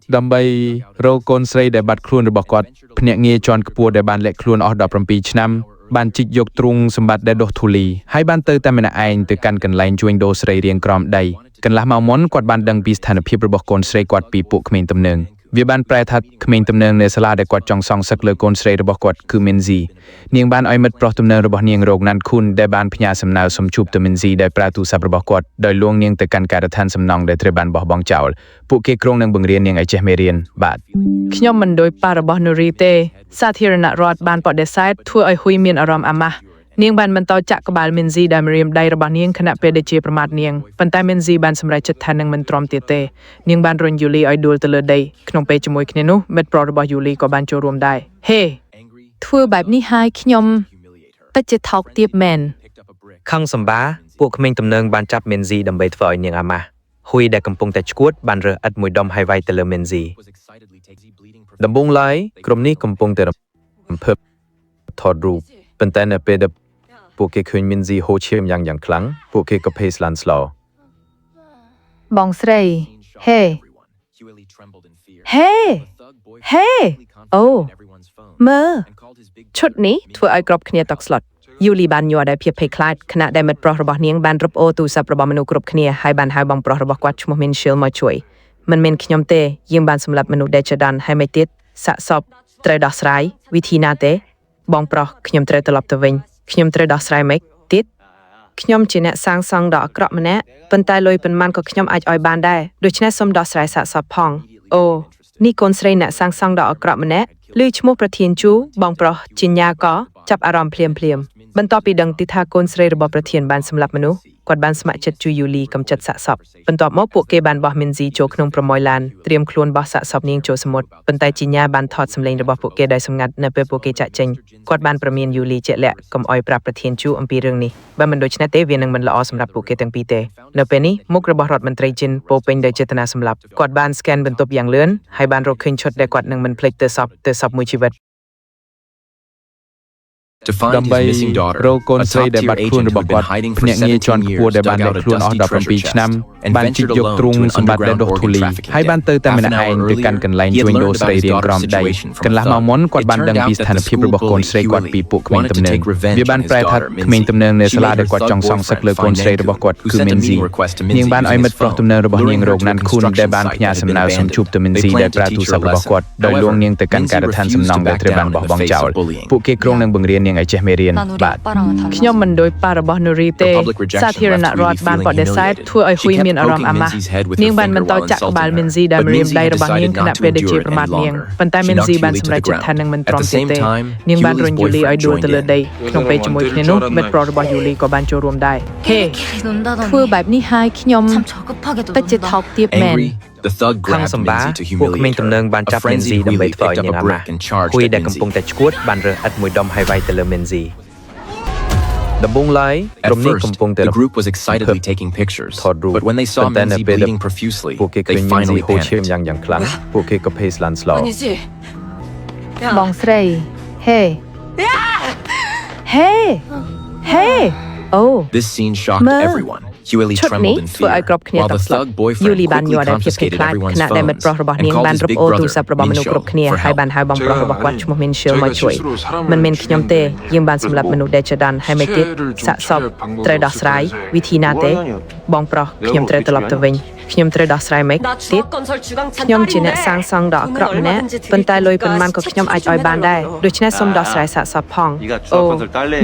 Đầm rô con srei để bạt khuôn được bọc quạt, phèn nghe tròn cua để bàn lệ khuôn ở đập rầm pi năm, bàn chích dục trung sầm bạt để đốt thù lì, hai bàn tư tam anh anh từ căn cần lạnh chuông đô srei riêng crom đầy, cần làm màu món quạt bàn đằng pi thành phiệp bọc con srei quạt pi phụ khmên tầm nương. Vì ban prai thật khmên tầm nươngในสลาได้กวาดจองซองสักเลยคนสเรย์របស់គាត់គឺមានស៊ីនាងបានឲ្យមិត្តប្រុសទំនើងរបស់នាងរោគណាន់ខុនដែលបានផ្ញើសំណើសុំជួបទៅមានស៊ីដោយប្រើទូរស័ព្ទរបស់គាត់ដោយលួងនាងទៅកាន់ការដ្ឋានសំណង់ដែលត្រូវបានបោះបង់ចោលពួកគេក្រុងនឹងបង្រៀននាងឲ្យចេះមេរៀនបាទខ្ញុំមិនដូចប៉ារបស់នូរីទេសាធារណរដ្ឋបានបដិសេធធ្វើឲ្យហ៊ុយមានអារម្មណ៍អាម៉ាស់នាងបានបន្តចាក់ក្បាលមីនស៊ីដែលរៀមដៃរបស់នាងខណៈពេលដែលជាប្រមាថនាងប៉ុន្តែមីនស៊ីបានសម្រេចចិត្តថានឹងមិនទ្រាំទៀតទេនាងបានរុញយូលីឲ្យដួលទៅលើដីក្នុងពេលជាមួយគ្នានោះមិត្តប្រុសរបស់យូលីក៏បានចូលរួមដែរហេធ្វើបែបនេះហើយខ្ញុំពិតជាថោកទាបមែនខឹងសម្បាពួកក្មេងទំនើងបានចាប់មីនស៊ីដើម្បីធ្វើឲ្យនាងអាម៉ាស់ហ៊ុយដែលកំពុងតែឈួតបានរើសឥដ្ឋមួយដុំហើយវាយទៅលើមីនស៊ីដំបូងឡើយក្រុមនេះកំពុងតែរំភើបថតរូបប៉ុន្តែនៅពេលដែលពួកគេឃើញមីនស៊ីហូរឈាមយ៉ាងខ្លាំងពួកគេក៏ភ័យស្លន់ស្លោបងស្រីហេអូមើឈុតនេះធ្វើឲ្យគ្រប់គ្នាតក់ស្លុតយូលីបានញ័រដោយភាពភ័យខ្លាចខណៈដែលមិត្តប្រុសរបស់នាងបានរឹបអូរទូរស័ព្ទរបស់មនុស្សគ្រប់គ្នាហើយបានហៅបងប្រុសរបស់គាត់ឈ្មោះមីនឈីលមកជួយមិនមែនខ្ញុំទេយើងបានសម្លាប់មនុស្សដែលចដានហើយមិនទៀតសាកសពត្រូវដោះស្រាយវិធីណាទេបងប្រុសខ្ញុំត្រូវត្រឡប់ទៅវិញខ្ញុំត្រូវដោះស្រាយមិនទៀតខ្ញុំជាអ្នកសាងសង់ដ៏អាក្រក់ម្នាក់ប៉ុន្តែលុយប៉ុន្មានក៏ខ្ញុំអាចឲ្យបានដែរដូច្នេះសូមដោះស្រាយសាកសពផងអូនេះកូនស្រីអ្នកសាងសង់ដ៏អាក្រក់ម្នាក់ឮឈ្មោះប្រធានជូបងប្រុសជាញ្ញាក៏ចាប់អារម្មណ៍ភ្លាមបន្ទាប់ពីដឹងទីថាកូនស្រីរបស់ប្រធានបានសម្លាប់មនុស្សគាត់បានស្ម័គ្រចិត្តជួយយូលីកំចាត់សាកសពបន្ទាប់មកពួកគេបានបោះមីនស៊ីចូលក្នុងប្រមយឡានត្រៀមខ្លួនបោះសាកសពនាងចូលសមុទ្រប៉ុន្តែជីញាបានថតសម្លេងរបស់ពួកគេដោយសម្ងាត់នៅពេលពួកគេចាក់ចេញគាត់បានប្រមានយូលីជាក់លាក់កុំអោយប្រាប់ប្រធានជូអំពីរឿងនេះបើមិនដូច្នេះទេវានឹងមិនល្អសម្រាប់ពួកគេទាំងពីរទេនៅពេលនេះមុខរបស់រដ្ឋមន្ត្រីជិនពោពេញដោយចេតនាសម្លាប់គាត់បានស្កេនបន្ទប់យ៉ាងលឿនហើយបានរកឃើញឈុតដែលគាត់នឹងមិនភ្លេចទៅសពមួយជីវិតដើម្បីរកកូនស្រីដែលបាត់ខ្លួនរបស់គាត់ភ្នាក់ងារជាន់ខ្ពស់ដែលបានលែងខ្លួនអស់17ឆ្នាំបានជិះយកទ្រូងសម្បត្តិដែលដុសធូលីហើយបានទៅតែម្នាក់ឯងទៅកាន់កន្លែងជួញដូរស្រីរៀងក្រំដីកន្លះម៉ោងមុនគាត់បានដឹងពីស្ថានភាពរបស់កូនស្រីគាត់ពីពួកក្មេងទំនើងវាបានប្រែថាក្មេងទំនើងនៅសាលាដែលគាត់ចង់សងសឹកលើកូនស្រីរបស់គាត់គឺមីនស៊ីនាងបានឲ្យមិត្តប្រុសទំនើងរបស់នាងរោគណាន់ខុនដែលបានផ្ញើសំណើសុំជួបទៅមីនស៊ីដែលប្រើទូរស័ព្ទរបស់គាត់ដោយលួងនាងទៅកាន់ការដ្ឋានសំណង់ដែលត្រូវបានបោះបង់ចោលពួកគេក្រុងនឹងបង្រៀននាងឲ្យចេះមេរៀនបាទខ្ញុំមិនដូចប៉ារបស់នូរីទេសាធារណរដ្ឋបានបដិសេធធ្វើឲ្យហ៊ុយមានអារម្មណ៍អាម៉ាស់នាងបានបន្តចាក់ក្បាលមីនស៊ីដែលរៀមដៃរបស់នាងខណៈពេលដែលជាប្រមាថនាងប៉ុន្តែមីនស៊ីបានសម្រេចចិត្តថានឹងមិនទ្រាំទៀតទេនាងបានរុញយូលីឲ្យដួលទៅលើដីក្នុងពេលជាមួយគ្នានោះមិត្តប្រុសរបស់យូលីក៏បានចូលរួមដែរហេធ្វើបែបនេះហើយខ្ញុំពិតជាថោកទាបមែនខាងសម្បាពួកក្មេងទំនើងបានចាប់មីនស៊ីដើម្បីធ្វើឲ្យនាងអាម៉ាស់ហ៊ុយដែលកំពុងតែឈួតបានរើសឥដ្ឋមួយដុំហើយវាយទៅលើមីនស៊ីដំបូងឡើយក្រុមនេះកំពុងតែ The group was excitedly taking pictures, but when they saw Minzy bleeding profusely, they finally panicked. យ៉ាងខ្លាំងពួកគេក៏ភ័យស្លន់ស្លោបងស្រីហេអូ This scene shocked everyone. Huey trembled in fear, while the thug boyfriend quickly confiscated everyone's phones and called his big brother, Min Chul, for help. ឈ្មោះមីនឈីលមកជួយមិនមែនខ្ញុំទេយើងបានសម្លាប់មនុស្សដែលចដានហើយមិនទៀតសាកសពត្រូវដោះស្រាយវិធីណាទេបងប្រុសខ្ញុំត្រូវត្រឡប់ទៅវិញខ្ញុំត្រូវដោះស្រាយមិនទៀតខ្ញុំជាអ្នកសាងសង់ដ៏អាក្រក់ម្នាក់ប៉ុន្តែលុយប៉ុន្មានក៏ខ្ញុំអាចឲ្យបានដែរដូច្នេះសូមដោះស្រាយសាកសពផងអូ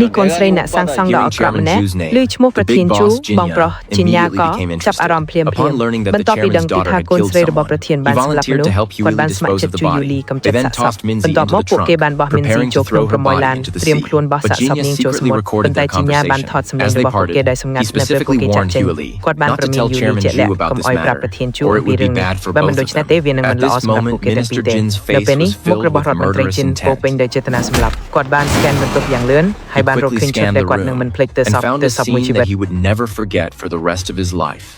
នេះកូនស្រីអ្នកសាងសង់ដ៏អាក្រក់ម្នាក់ឮឈ្មោះប្រធានជូបងប្រុសជាញាក៏ចាប់អារម្មណ៍ភ្លាមបន្ទាប់ពីដឹងពីថាកូនស្រីរបស់ប្រធានបានសម្លាប់មនុស្សគាត់បានស្ម័គ្រចិត្តជួយយូលីកំចាត់សាកសពបន្ទាប់មកពួកគេបានបោះមីនស៊ីចូលក្នុងប្រមយឡានត្រៀមខ្លួនបោះសាកសពនាងចូលសមុទ្រប៉ុន្តែជាញាបានថតសម្លេងរបស់ពួកគេដោយសម្ងាត់នៅពេលពួកគេចាក់ចេញគាត់បានប្រមានយូលីជាក់លាក់កុំឲ្យប្រាប់ប្រធានជូពីរឿងនេះបើមិនដូច្នេះទេវានឹងមិនល្អសម្រាប់ពួកគេទាំងពីរទេនៅពេលនេះមុខរបស់រដ្ឋមន្ត្រីជិនពោពេញដោយចេតនាសម្លាប់គាត់បានស្កេនបន្ទប់យ៉ាងលឿនហើយបានរកឃើញឈុតដែលគាត់នឹងមិនភ្លេចទៅសពមួយជីវិត he would never forget for the rest of his life.